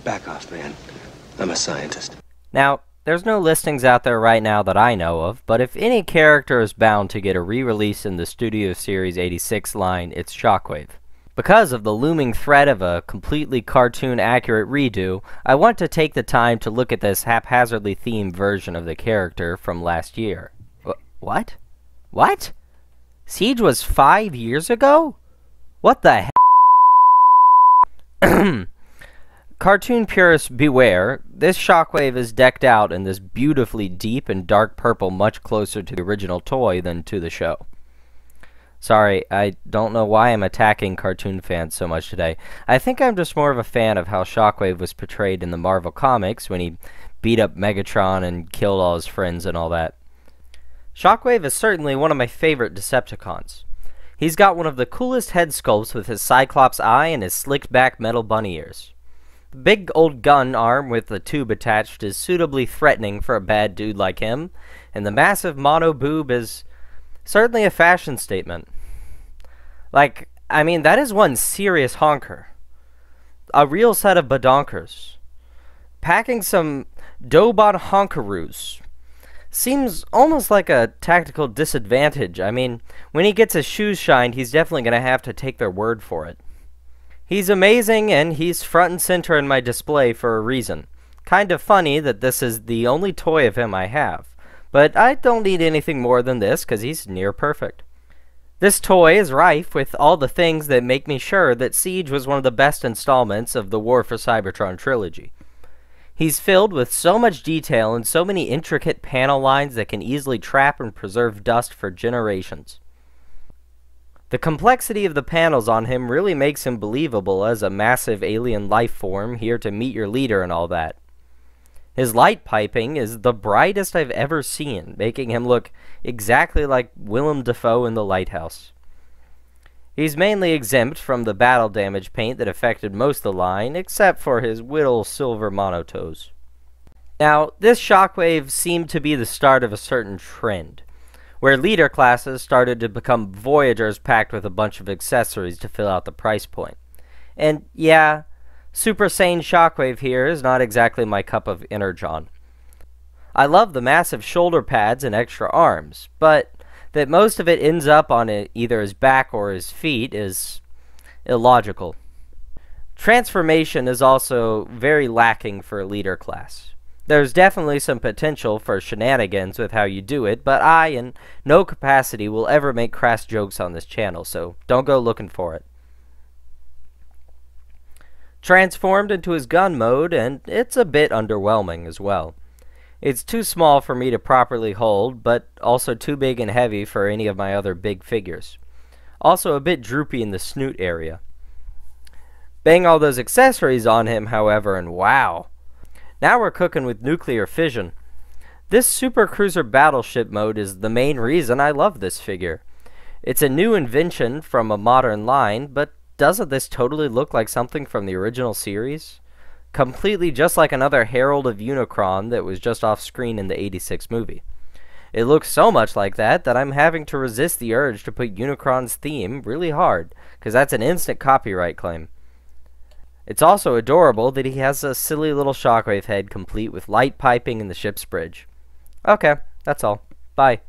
Back off, man. I'm a scientist. Now, there's no listings out there right now that I know of, but if any character is bound to get a re-release in the Studio Series 86 line, it's Shockwave. Because of the looming threat of a completely cartoon-accurate redo, I want to take the time to look at this haphazardly themed version of the character from last year. What? What? Siege was 5 years ago? What the heck? Cartoon purists beware, this Shockwave is decked out in this beautifully deep and dark purple much closer to the original toy than to the show. Sorry, I don't know why I'm attacking cartoon fans so much today. I think I'm just more of a fan of how Shockwave was portrayed in the Marvel Comics when he beat up Megatron and killed all his friends and all that. Shockwave is certainly one of my favorite Decepticons. He's got one of the coolest head sculpts with his Cyclops eye and his slicked back metal bunny ears. The big old gun arm with the tube attached is suitably threatening for a bad dude like him, and the massive mono boob is certainly a fashion statement. Like, I mean, that is one serious honker. A real set of badonkers. Packing some Dobon honkaroos. Seems almost like a tactical disadvantage. I mean, when he gets his shoes shined, he's definitely going to have to take their word for it. He's amazing, and he's front and center in my display for a reason. Kind of funny that this is the only toy of him I have. But I don't need anything more than this, because he's near perfect. This toy is rife with all the things that make me sure that Siege was one of the best installments of the War for Cybertron trilogy. He's filled with so much detail and so many intricate panel lines that can easily trap and preserve dust for generations. The complexity of the panels on him really makes him believable as a massive alien life form here to meet your leader and all that. His light piping is the brightest I've ever seen, making him look exactly like Willem Dafoe in The Lighthouse. He's mainly exempt from the battle damage paint that affected most of the line, except for his little silver monotoes. Now, this Shockwave seemed to be the start of a certain trend, where leader classes started to become Voyagers packed with a bunch of accessories to fill out the price point. And yeah, Super Saiyan Shockwave here is not exactly my cup of energon. I love the massive shoulder pads and extra arms, but that most of it ends up on either his back or his feet is illogical. Transformation is also very lacking for a leader class. There's definitely some potential for shenanigans with how you do it, but I, in no capacity, will ever make crass jokes on this channel, so don't go looking for it. Transformed into his gun mode, and it's a bit underwhelming as well. It's too small for me to properly hold, but also too big and heavy for any of my other big figures. Also a bit droopy in the snoot area. Bang all those accessories on him, however, and wow! Now we're cooking with nuclear fission. This Super Cruiser Battleship mode is the main reason I love this figure. It's a new invention from a modern line, but doesn't this totally look like something from the original series? Completely just like another Herald of Unicron that was just off screen in the '86 movie. It looks so much like that I'm having to resist the urge to put Unicron's theme really hard, because that's an instant copyright claim. It's also adorable that he has a silly little Shockwave head complete with light piping in the ship's bridge. Okay, that's all. Bye.